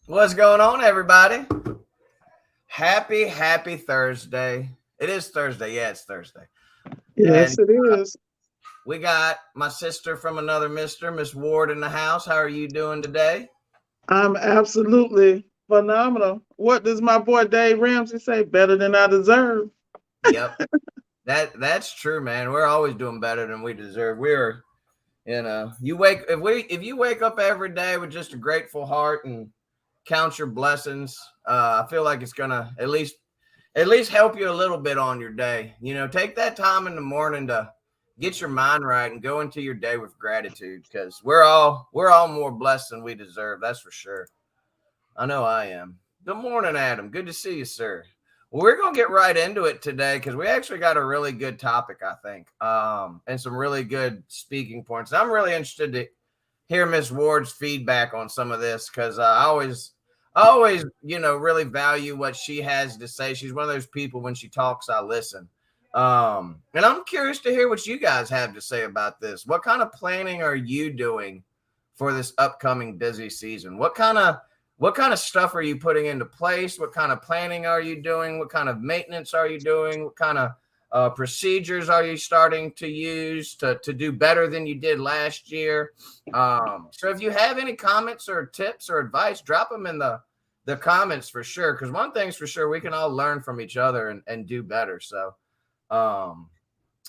What's going on, everybody? Happy Thursday. It is Thursday. Yeah, it's Thursday. And Yes, it is. we got my sister from another mister, Miss Ward, in the house. How are you doing today? I'm absolutely phenomenal. What does my boy Dave Ramsey say? Better than I deserve. Yep. That's true, man. We're always doing better than we deserve. We're, if you wake up every day with just a grateful heart and count your blessings, I feel like it's gonna at least help you a little bit on your day. Take that time in the morning to get your mind right and go into your day with gratitude because we're all more blessed than we deserve. That's for sure. I know I am. Good morning, Adam. Good to see you, sir. Well, we're gonna get right into it today because we actually got a really good topic, I think, and some really good speaking points. I'm really interested to hear Miss Ward's feedback on some of this because I always, really value what she has to say. She's one of those people when she talks, I listen. And I'm curious to hear what you guys have to say about this. What kind of planning are you doing for this upcoming busy season? What kind of stuff are you putting into place? What kind of planning are you doing? What kind of maintenance are you doing? What kind of procedures are you starting to use to do better than you did last year? So if you have any comments or tips or advice, drop them in the comments for sure. Because one thing's for sure, we can all learn from each other and do better. So um,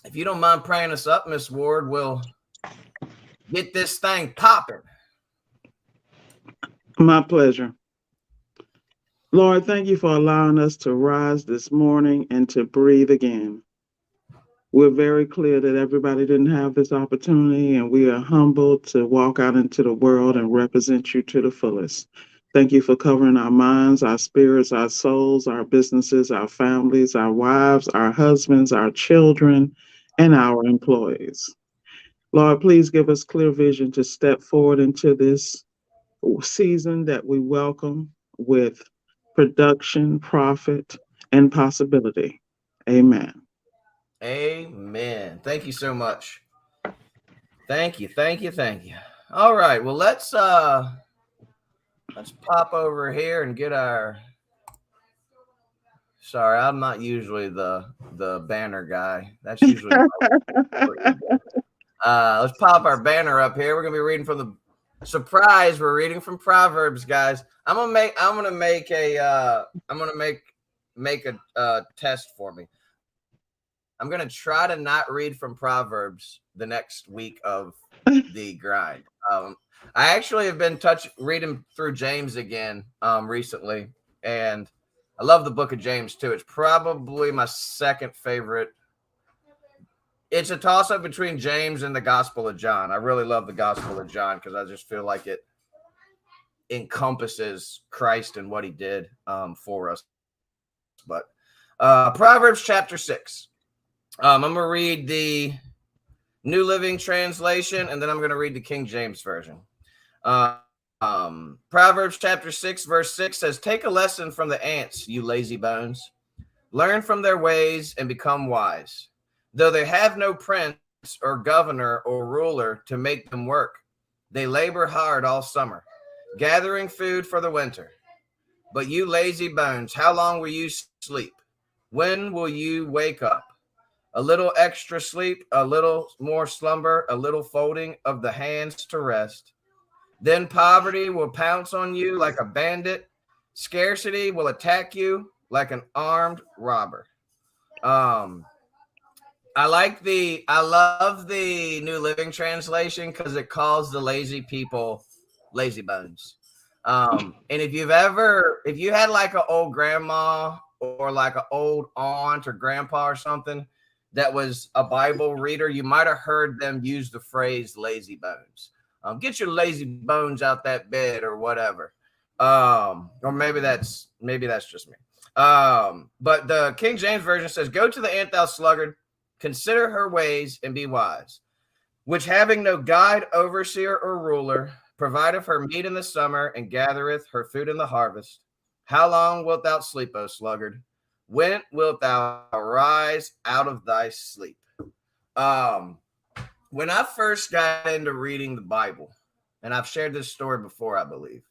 if you don't mind praying us up, Miss Ward, we'll get this thing popping. My pleasure. Lord, thank you for allowing us to rise this morning and to breathe again. We're very clear that everybody didn't have this opportunity, and we are humbled to walk out into the world and represent you to the fullest. Thank you for covering our minds, our spirits, our souls, our businesses, our families, our wives, our husbands, our children, and our employees. Lord, please give us clear vision to step forward into this season that we welcome with production, profit, and possibility. Amen. Amen. Thank you so much. Thank you. All right. Well, let's pop over here and get our. Sorry, I'm not usually the banner guy. That's usually let's pop our banner up here. We're gonna be reading from the surprise. We're reading from Proverbs, guys. I'm gonna make a test for me. I'm gonna try to not read from Proverbs the next week of the grind. I actually have been reading through James again recently, and I love the book of James too. It's probably my second favorite. It's a toss up between James and the Gospel of John. I really love the Gospel of John because I just feel like it encompasses Christ and what he did for us. But Proverbs chapter 6. I'm going to read the New Living Translation, and then I'm going to read the King James Version. Proverbs chapter 6, verse 6 says, "Take a lesson from the ants, you lazy bones. Learn from their ways and become wise. Though they have no prince or governor or ruler to make them work, they labor hard all summer, gathering food for the winter. But you lazy bones, how long will you sleep? When will you wake up? A little extra sleep, a little more slumber, a little folding of the hands to rest. Then poverty will pounce on you like a bandit. Scarcity will attack you like an armed robber." Um, I love the New Living Translation because it calls the lazy people lazy bones. And if you had like an old grandma or like an old aunt or grandpa or something that was a Bible reader, you might have heard them use the phrase lazy bones. Get your lazy bones out that bed or whatever. Or maybe that's just me. But the King James Version says, "Go to the ant, thou sluggard, consider her ways and be wise, which having no guide, overseer, or ruler, provideth her meat in the summer and gathereth her food in the harvest. How long wilt thou sleep, O sluggard? When wilt thou rise out of thy sleep?" Um, when I first got into reading the Bible, and I've shared this story before, I believe.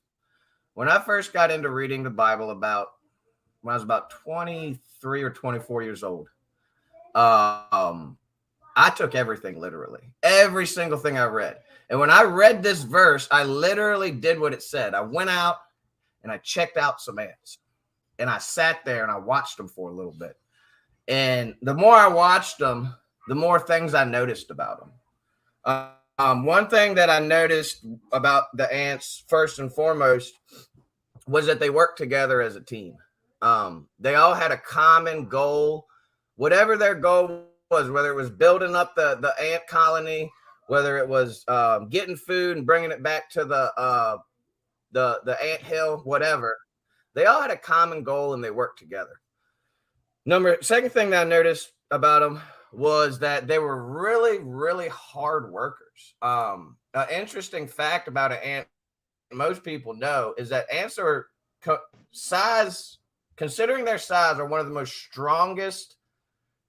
When I first got into reading the Bible when I was about 23 or 24 years old, um, I took everything literally, every single thing I read. And when I read this verse, I literally did what it said. I went out and I checked out some ants, and I sat there and I watched them for a little bit. And the more I watched them, the more things I noticed about them. One thing that I noticed about the ants, first and foremost, was that they worked together as a team. They all had a common goal, whatever their goal was, whether it was building up the ant colony, whether it was getting food and bringing it back to the ant hill, whatever. They all had a common goal and they worked together. Second thing that I noticed about them was that they were really, really hard workers. An interesting fact about an ant most people know is that ants are considering their size, are one of the most strongest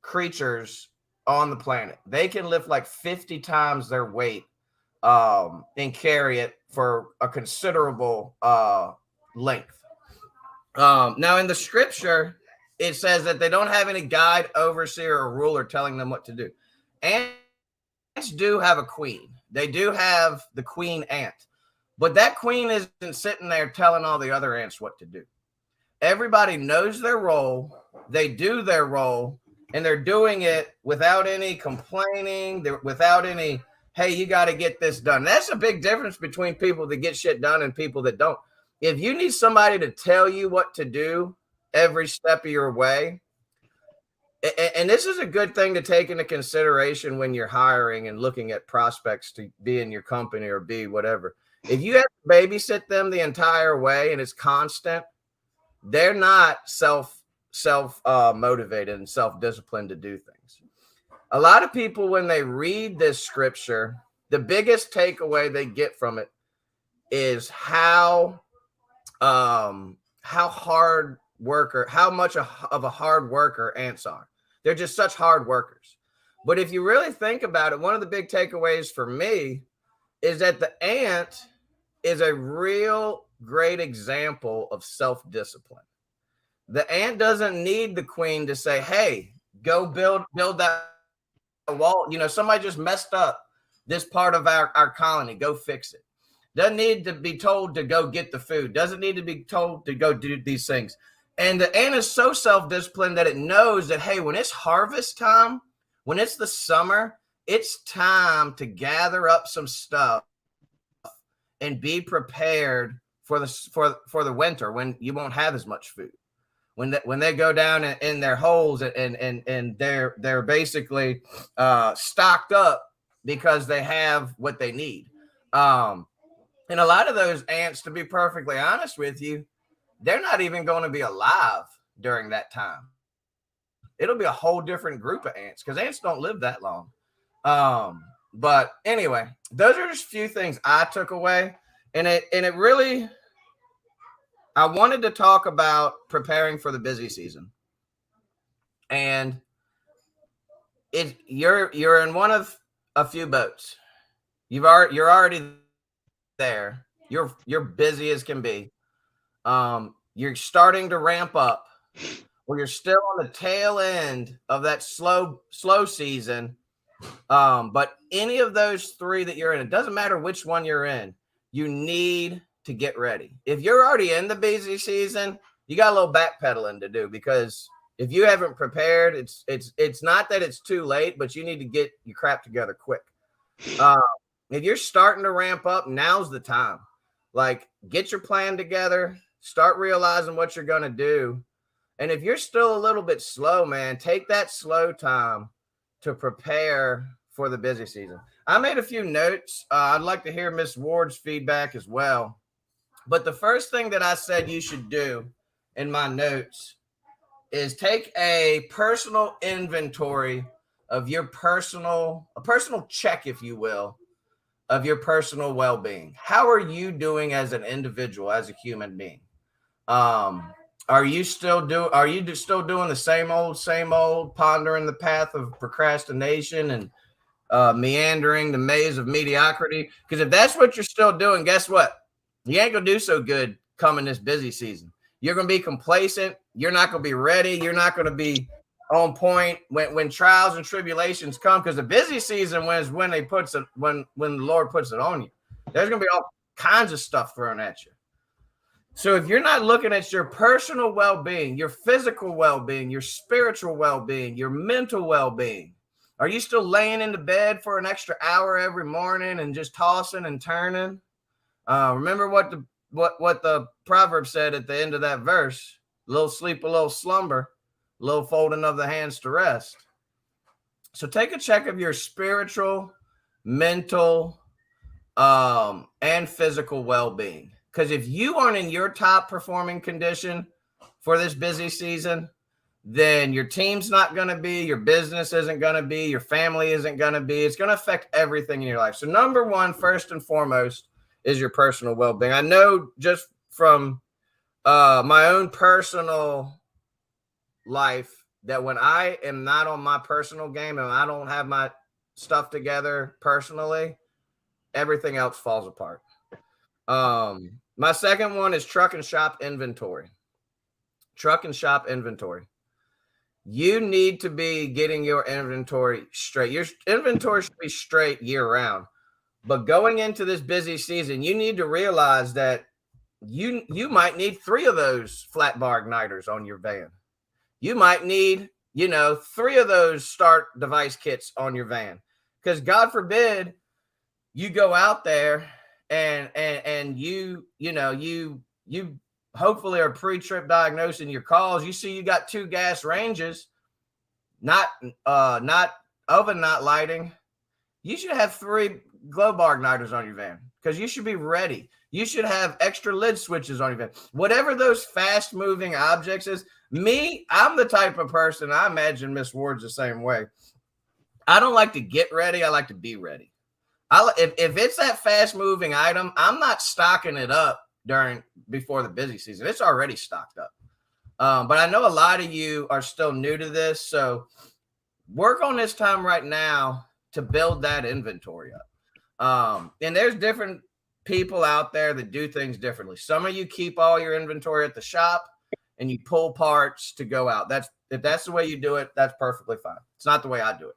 creatures on the planet. They can lift like 50 times their weight and carry it for a considerable length. Now in the scripture, it says that they don't have any guide, overseer, or ruler telling them what to do. Ants do have a queen. They do have the queen ant, but that queen isn't sitting there telling all the other ants what to do. Everybody knows their role. They do their role, and they're doing it without any complaining, without any, hey, you got to get this done. That's a big difference between people that get shit done and people that don't. If you need somebody to tell you what to do every step of your way, and this is a good thing to take into consideration when you're hiring and looking at prospects to be in your company or be whatever. If you have to babysit them the entire way and it's constant, they're not self motivated and self-disciplined to do things. A lot of people, when they read this scripture, the biggest takeaway they get from it is how hard worker, how much of a hard worker ants are. They're just such hard workers. But if you really think about it, one of the big takeaways for me is that the ant is a real great example of self-discipline. The ant doesn't need the queen to say, hey, go build that wall. You know, somebody just messed up this part of our colony. Go fix it. Doesn't need to be told to go get the food. Doesn't need to be told to go do these things. And the ant is so self-disciplined that it knows that, hey, when it's harvest time, when it's the summer, it's time to gather up some stuff and be prepared for the winter when you won't have as much food. When they go down in their holes and they're basically stocked up because they have what they need. And a lot of those ants, to be perfectly honest with you, they're not even going to be alive during that time. It'll be a whole different group of ants because ants don't live that long. But anyway, those are just a few things I took away. And it really, I wanted to talk about preparing for the busy season. And you're in one of a few boats. You're already there. You're busy as can be. You're starting to ramp up, or you're still on the tail end of that slow season. But any of those three that you're in, it doesn't matter which one you're in, you need to get ready. If you're already in the busy season, you got a little backpedaling to do, because if you haven't prepared, it's not that it's too late, but you need to get your crap together quick. If you're starting to ramp up, now's the time. Like, get your plan together, start realizing what you're going to do. And if you're still a little bit slow, man, take that slow time to prepare for the busy season. I made a few notes. I'd like to hear Miss Ward's feedback as well. But the first thing that I said you should do in my notes is take a personal inventory of your a personal check, if you will, of your personal well-being. How are you doing as an individual, as a human being? Are you still doing the same old, pondering the path of procrastination and meandering the maze of mediocrity? Because if that's what you're still doing, guess what? You ain't gonna do so good coming this busy season. You're going to be complacent. You're not going to be ready. You're not going to be on point when trials and tribulations come, because the busy season is when they puts it when the Lord puts it on you. There's going to be all kinds of stuff thrown at you. So if you're not looking at your personal well-being, your physical well-being, your spiritual well-being, your mental well-being, are you still laying in the bed for an extra hour every morning and just tossing and turning? Remember what the Proverbs said at the end of that verse: a little sleep, a little slumber, a little folding of the hands to rest. So take a check of your spiritual, mental, and physical well-being. Because if you aren't in your top performing condition for this busy season, then your team's not going to be, your business isn't going to be, your family isn't going to be. It's going to affect everything in your life. So number one, first and foremost, is your personal well-being. I know just from my own personal life that when I am not on my personal game and I don't have my stuff together personally, everything else falls apart. My second one is truck and shop inventory. Truck and shop inventory. You need to be getting your inventory straight. Your inventory should be straight year round. But going into this busy season, you need to realize that you might need 3 of those flat bar igniters on your van. You might need, 3 of those start device kits on your van. Because God forbid you go out there and you hopefully are pre-trip diagnosing your calls. You see you got 2 gas ranges, not oven not lighting. You should have 3 glow bar igniters on your van, because you should be ready. You should have extra lid switches on your van. Whatever those fast moving objects is. I'm the type of person, I imagine Miss Ward's the same way. I don't like to get ready. I like to be ready. If it's that fast moving item, I'm not stocking it up before the busy season. It's already stocked up. But I know a lot of you are still new to this. So work on this time right now to build that inventory up. And there's different people out there that do things differently. Some of you keep all your inventory at the shop and you pull parts to go out. If that's the way you do it, that's perfectly fine. It's not the way I do it.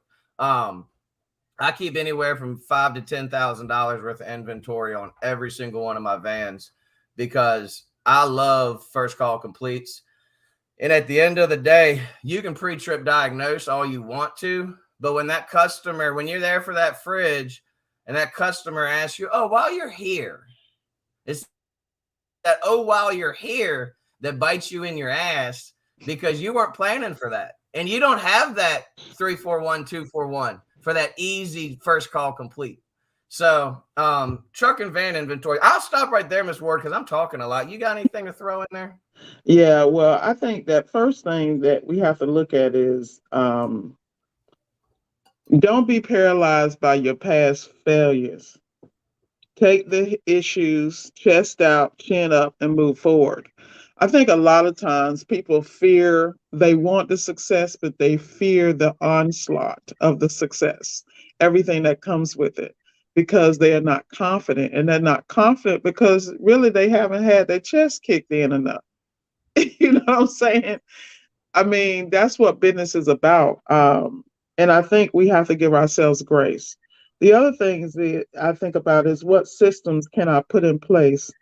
I keep anywhere from $5,000 to $10,000 worth of inventory on every single one of my vans, because I love first call completes. And at the end of the day, you can pre-trip diagnose all you want to, but when you're there for that fridge and that customer asks you, "Oh, while you're here," it's that while you're here that bites you in your ass, because you weren't planning for that. And you don't have that 341, 241 for that easy first call complete. So truck and van inventory. I'll stop right there, Ms. Ward, because I'm talking a lot. You got anything to throw in there? Yeah, well, I think that first thing that we have to look at is don't be paralyzed by your past failures. Take the issues, chest out, chin up, and move forward. I think a lot of times people they want the success, but they fear the onslaught of the success, everything that comes with it, because they are not confident. And they're not confident because really they haven't had their chest kicked in enough. You know what I'm saying? I mean, that's what business is about. And I think we have to give ourselves grace. The other things that I think about is, what systems can I put in place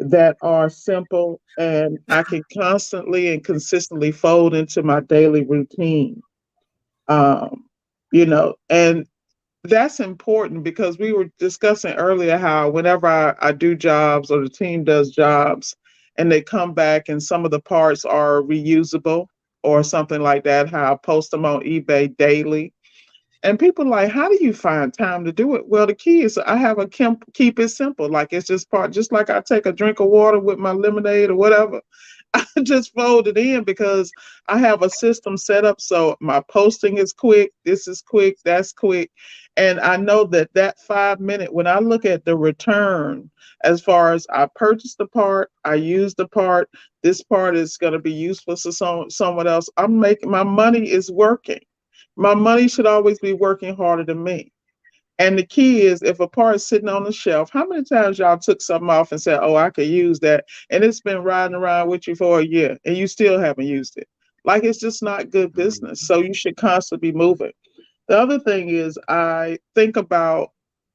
that are simple and I can constantly and consistently fold into my daily routine. Um, and that's important, because we were discussing earlier how whenever I do jobs or the team does jobs and they come back and some of the parts are reusable or something like that, how I post them on eBay daily. And people are like, how do you find time to do it? Well, the key is I have keep it simple. Like, it's just like I take a drink of water with my lemonade or whatever. I just fold it in because I have a system set up so my posting is quick. This is quick. That's quick. And I know that 5 minute, when I look at the return, as far as I purchased the part, I use the part, this part is going to be useful to someone else. My money is working. My money should always be working harder than me. And the key is if a part is sitting on the shelf, how many times y'all took something off and said, oh, I could use that. And it's been riding around with you for a year and you still haven't used it. Like it's just not good business. So you should constantly be moving. The other thing is I think about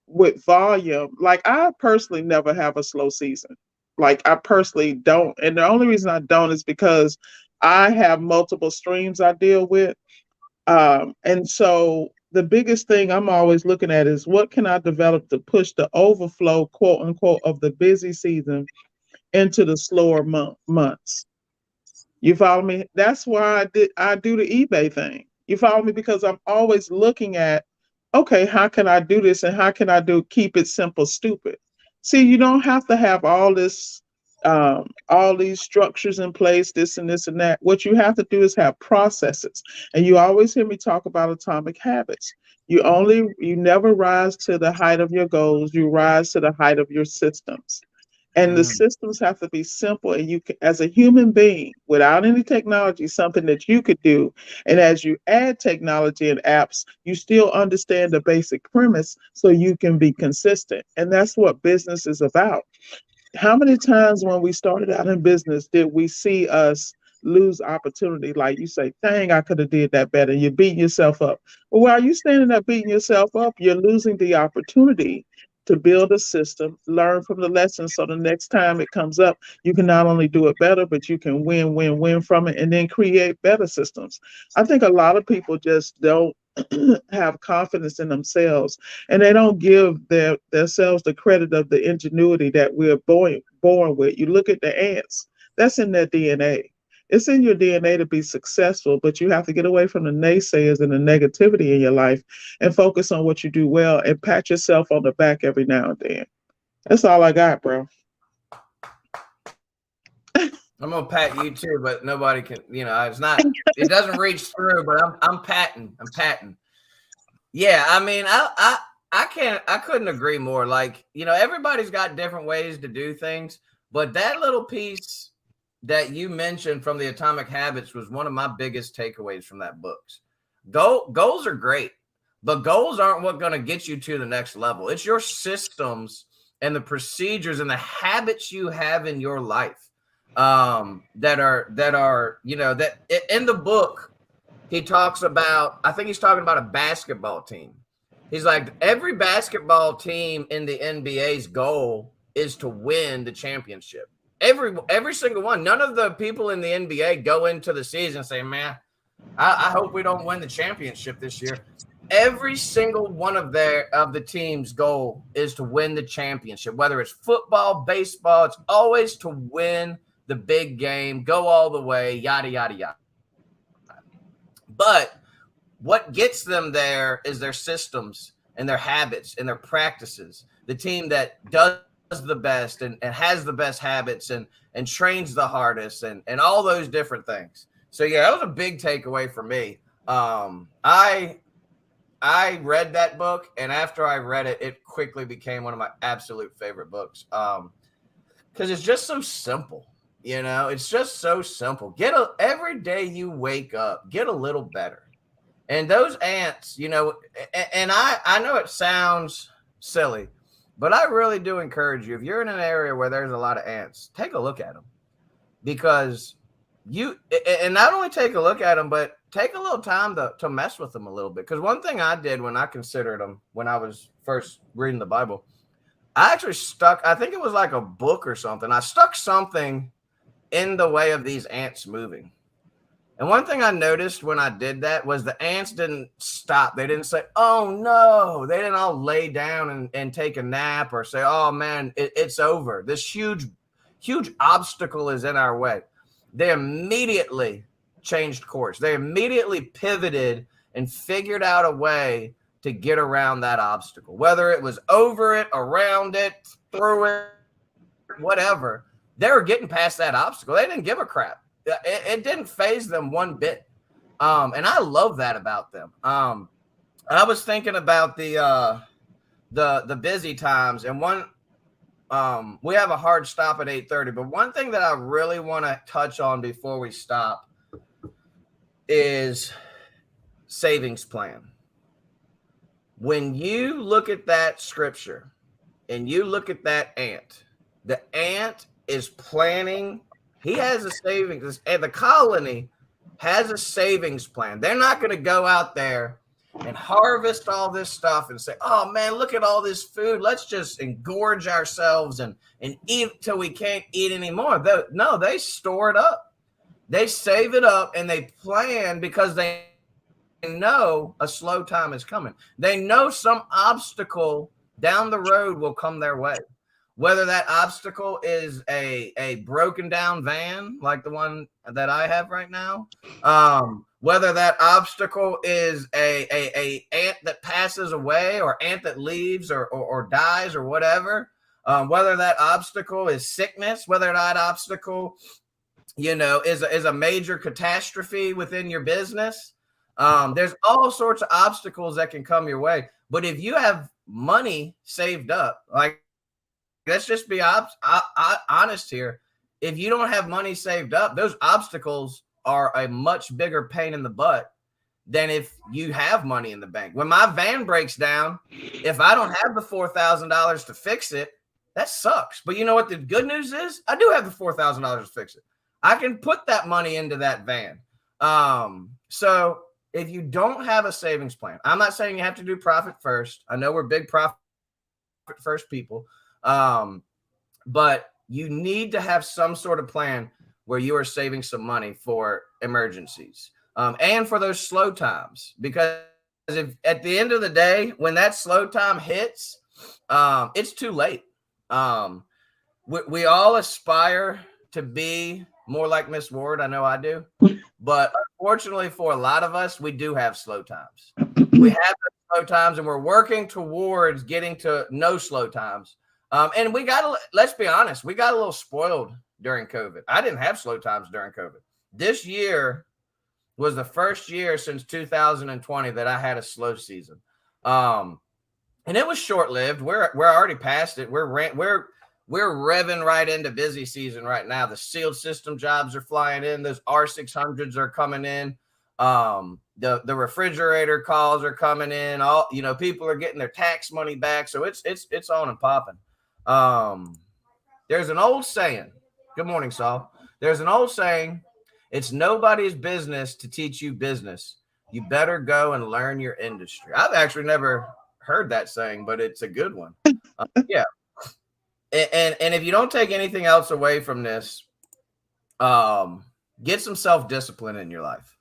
with volume, like I personally never have a slow season. Like I personally don't. And the only reason I don't is because I have multiple streams I deal with. And so the biggest thing I'm always looking at is what can I develop to push the overflow, quote unquote, of the busy season into the slower months. You follow me? That's why I do the eBay thing. You follow me? Because I'm always looking at, okay, how can I do this and how can I do keep it simple, stupid? See, you don't have to have all these structures in place, this and this and that. What you have to do is have processes. And you always hear me talk about atomic habits. You never rise to the height of your goals, you rise to the height of your systems. And the Mm, systems have to be simple, and you can, as a human being without any technology, something that you could do. And as you add technology and apps, you still understand the basic premise so you can be consistent. And that's what business is about. How many times when we started out in business did we see us lose opportunity? Like you say, dang, I could have did that better. You're beating yourself up. Well, while you're standing there beating yourself up, you're losing the opportunity to build a system, learn from the lessons, so the next time it comes up, you can not only do it better, but you can win from it and then create better systems. I think a lot of people just don't have confidence in themselves, and they don't give themselves the credit of the ingenuity that we're born with. You look at the ants, that's in their DNA. It's in your DNA to be successful, but you have to get away from the naysayers and the negativity in your life and focus on what you do well and pat yourself on the back every now and then. That's all I got, bro. I'm gonna pat you too, but nobody can. It's not. It doesn't reach through. But I'm patting. I'm patting. Yeah, I mean, I can't. I couldn't agree more. Like, everybody's got different ways to do things, but that little piece that you mentioned from the Atomic Habits was one of my biggest takeaways from that books. Goals are great, but goals aren't what going to get you to the next level. It's your systems and the procedures and the habits you have in your life that are that in the book he talks about. I think he's talking about a basketball team. He's like, every basketball team in the NBA's goal is to win the championship. Every single one. None of the people in the NBA go into the season and say, man, I hope we don't win the championship this year. Every single one of the team's goal is to win the championship, whether it's football, baseball. It's always to win the big game, go all the way, yada yada yada. But what gets them there is their systems and their habits and their practices. The team that does the best and has the best habits and trains the hardest and all those different things. So yeah, that was a big takeaway for me. I read that book, and after I read it, it quickly became one of my absolute favorite books. Because it's just so simple. It's just so simple. Every day you wake up, get a little better. And those ants, and I know it sounds silly, but I really do encourage you, if you're in an area where there's a lot of ants, take a look at them, because and not only take a look at them, but take a little time to mess with them a little bit. Because one thing I did when I considered them, when I was first reading the Bible, I actually I think it was like a book or something. I stuck something in the way of these ants moving. And one thing I noticed when I did that was the ants didn't stop. They didn't say, oh no. They didn't all lay down and take a nap or say, oh man, it's over. This huge obstacle is in our way. They immediately changed course. They immediately pivoted and figured out a way to get around that obstacle, whether it was over it, around it, through it, whatever. They were getting past that obstacle. They didn't give a crap. It didn't faze them one bit. And I love that about them. I was thinking about the busy times, and we have a hard stop at 8:30, but one thing that I really want to touch on before we stop is savings plan. When you look at that scripture and you look at that ant, the ant is planning. He has a savings, and the colony has a savings plan. They're not going to go out there and harvest all this stuff and say, oh man, look at all this food. Let's just engorge ourselves and eat till we can't eat anymore. No, they store it up. They save it up and they plan because they know a slow time is coming. They know some obstacle down the road will come their way. Whether that obstacle is a broken down van like the one that I have right now, whether that obstacle is a ant that passes away or ant that leaves or dies or whatever, whether that obstacle is sickness, whether that obstacle, is a major catastrophe within your business. There's all sorts of obstacles that can come your way. But if you have money saved up, like, let's just be honest here. If you don't have money saved up, those obstacles are a much bigger pain in the butt than if you have money in the bank. When my van breaks down, if I don't have the $4,000 to fix it, that sucks. But you know what the good news is? I do have the $4,000 to fix it. I can put that money into that van. So if you don't have a savings plan, I'm not saying you have to do profit first. I know we're big profit first people. But you need to have some sort of plan where you are saving some money for emergencies, and for those slow times, because if at the end of the day, when that slow time hits, it's too late. We all aspire to be more like Miss Ward. I know I do, but unfortunately for a lot of us, we do have slow times. We have those slow times and we're working towards getting to no slow times. And let's be honest, we got a little spoiled during COVID. I didn't have slow times during COVID. This year was the first year since 2020 that I had a slow season. And it was short-lived. We're already past it. We're revving right into busy season right now. The sealed system jobs are flying in. Those R600s are coming in. The refrigerator calls are coming in. All, people are getting their tax money back. So it's on and popping. There's an old saying. Good morning, Saul. There's an old saying. It's nobody's business to teach you business. You better go and learn your industry. I've actually never heard that saying, but it's a good one. Yeah. And if you don't take anything else away from this, get some self-discipline in your life.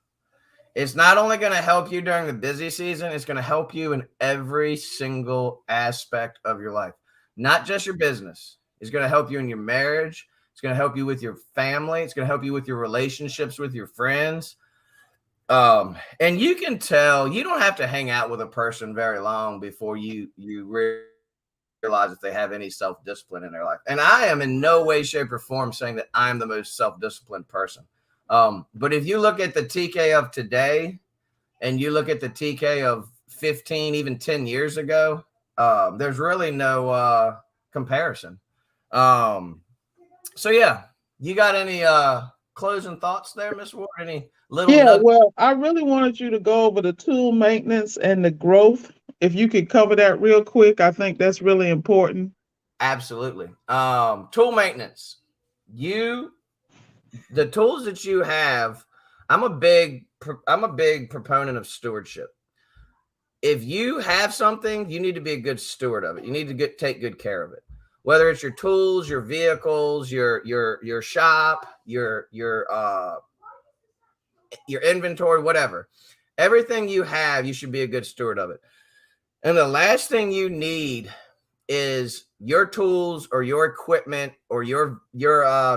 It's not only going to help you during the busy season, it's going to help you in every single aspect of your life. Not just your business. It's going to help you in your marriage. It's going to help you with your family. It's going to help you with your relationships with your friends. And you can tell, you don't have to hang out with a person very long before you realize if they have any self-discipline in their life. And I am in no way, shape, or form saying that I'm the most self-disciplined person. But if you look at the TK of today and you look at the TK of 15, even 10 years ago, there's really no comparison. So yeah, you got any closing thoughts there, Miss Ward? Any little nuggets? Well, I really wanted you to go over the tool maintenance and the growth. If you could cover that real quick, I think that's really important. Absolutely. Tool maintenance. The tools that you have, I'm a big proponent of stewardship. If you have something, you need to be a good steward of it. You need to take good care of it. Whether it's your tools, your vehicles, your shop, your inventory, whatever. Everything you have, you should be a good steward of it. And the last thing you need is your tools or your equipment or your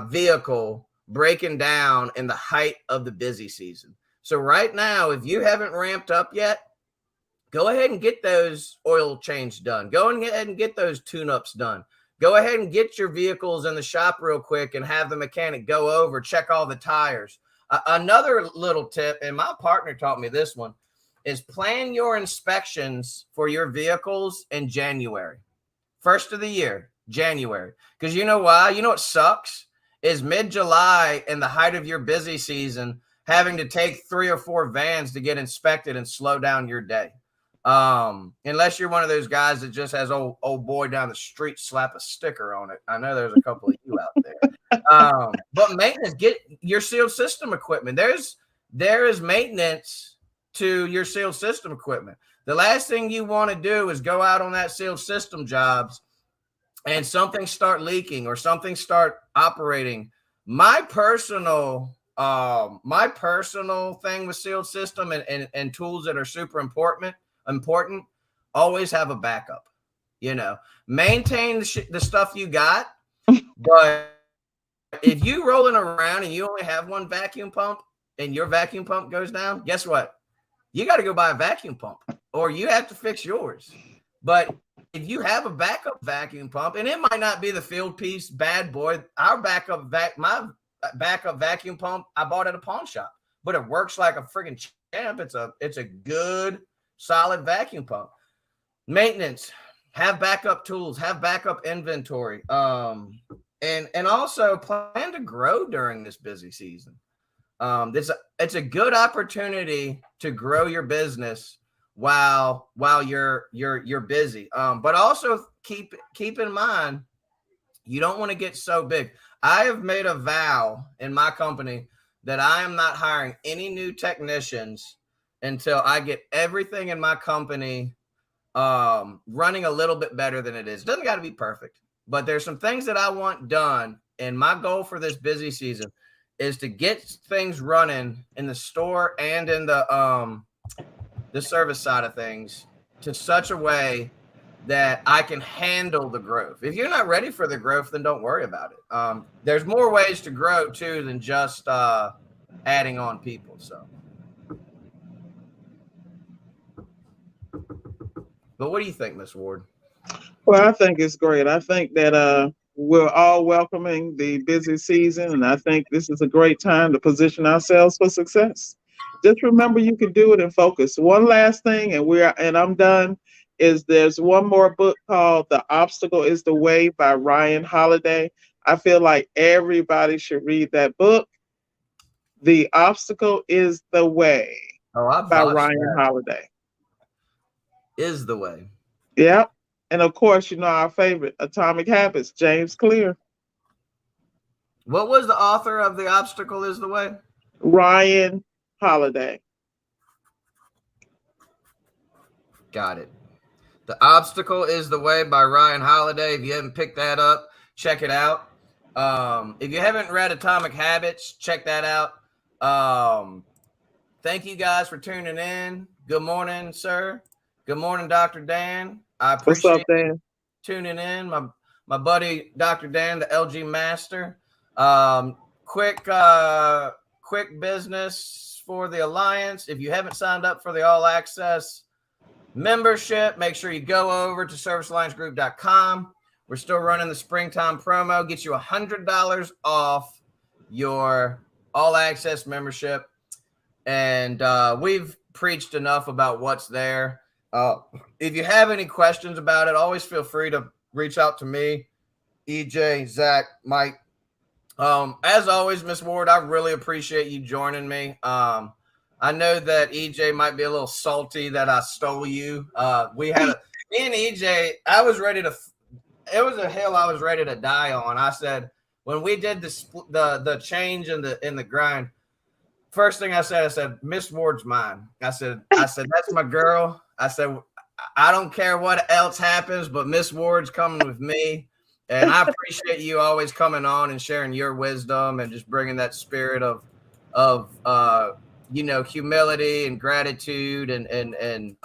vehicle breaking down in the height of the busy season. So right now, if you haven't ramped up yet, go ahead and get those oil change done. Go ahead and get those tune-ups done. Go ahead and get your vehicles in the shop real quick and have the mechanic go over, check all the tires. Another little tip, and my partner taught me this one, is plan your inspections for your vehicles in January. First of the year, January. Because you know why? You know what sucks? Is mid-July and the height of your busy season having to take 3 or 4 vans to get inspected and slow down your day. Unless you're one of those guys that just has old boy down the street slap a sticker on it. I know there's a couple of you out there. But maintenance, get your sealed system equipment. There is maintenance to your sealed system equipment. The last thing you want to do is go out on that sealed system jobs and something start leaking or something start operating. My personal thing with sealed system and tools that are super important, always have a backup. Maintain the stuff you got, but if you rolling around and you only have one vacuum pump and your vacuum pump goes down, guess what? You got to go buy a vacuum pump or you have to fix yours. But if you have a backup vacuum pump, and it might not be the field piece bad boy, my backup vacuum pump, I bought at a pawn shop, but it works like a friggin' champ. It's a good, solid vacuum pump. Maintenance, have backup tools, have backup inventory, and also plan to grow during this busy season. It's a good opportunity to grow your business while you're busy. But also keep in mind, you don't want to get so big. I have made a vow in my company that I am not hiring any new technicians until I get everything in my company running a little bit better than it is. It doesn't got to be perfect, but there's some things that I want done. And my goal for this busy season is to get things running in the store and in the service side of things to such a way that I can handle the growth. If you're not ready for the growth, then don't worry about it. There's more ways to grow too than just adding on people. So, but what do you think, Miss Ward? Well, I think it's great. I think that we're all welcoming the busy season, and I think this is a great time to position ourselves for success. Just remember, you can do it and focus. One last thing, and I'm done. Is there's one more book called "The Obstacle Is the Way" by Ryan Holiday. I feel like everybody should read that book. "The Obstacle Is the Way" by Ryan Holiday. Is the way. Yep. And of course, our favorite, Atomic Habits, James Clear. What was the author of The Obstacle Is the Way? Ryan Holiday. Got it. The Obstacle Is the Way by Ryan Holiday. If you haven't picked that up, check it out. If you haven't read Atomic Habits, check that out. Thank you guys for tuning in. Good morning, sir. Good morning, Dr. Dan. I appreciate What's up, Dan? Tuning in. My buddy, Dr. Dan, the LG Master. Quick business for the Alliance. If you haven't signed up for the All Access membership, make sure you go over to servicealliancegroup.com. We're still running the springtime promo. Get you $100 off your All Access membership. And we've preached enough about what's there. If you have any questions about it, always feel free to reach out to me, EJ, Zach, Mike. As always, Miss Ward, I really appreciate you joining me. I know that EJ might be a little salty that I stole you. Me and EJ, it was a hill I was ready to die on. I said, when we did the change in the grind, first thing I said, Miss Ward's mine. I said, that's my girl. I said, I don't care what else happens, but Miss Ward's coming with me. And I appreciate you always coming on and sharing your wisdom and just bringing that spirit of humility and gratitude and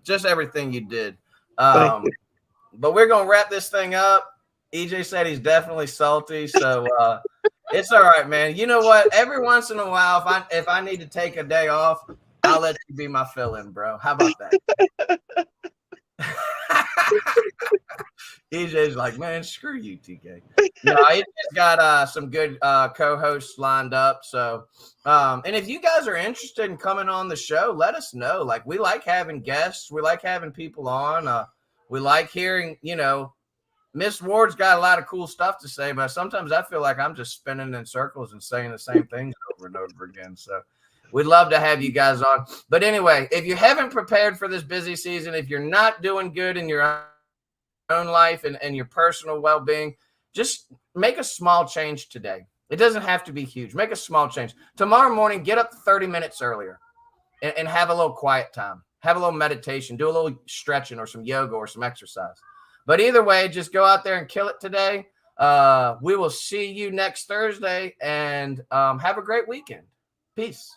just everything you did. But we're going to wrap this thing up. EJ said he's definitely salty. So it's all right, man. You know what? Every once in a while, if I need to take a day off, I'll let you be my fill-in, bro. How about that? EJ's like, man, screw you, TK. No, he just got some good co-hosts lined up. So, and if you guys are interested in coming on the show, let us know. Like, we like having guests. We like having people on. We like hearing, Miss Ward's got a lot of cool stuff to say, but sometimes I feel like I'm just spinning in circles and saying the same things over and over again. So, We'd love to have you guys on. But anyway, if you haven't prepared for this busy season, if you're not doing good in your own life and your personal well-being, just make a small change today. It doesn't have to be huge. Make a small change. Tomorrow morning, get up 30 minutes earlier and have a little quiet time. Have a little meditation. Do a little stretching or some yoga or some exercise. But either way, just go out there and kill it today. We will see you next Thursday, and have a great weekend. Peace.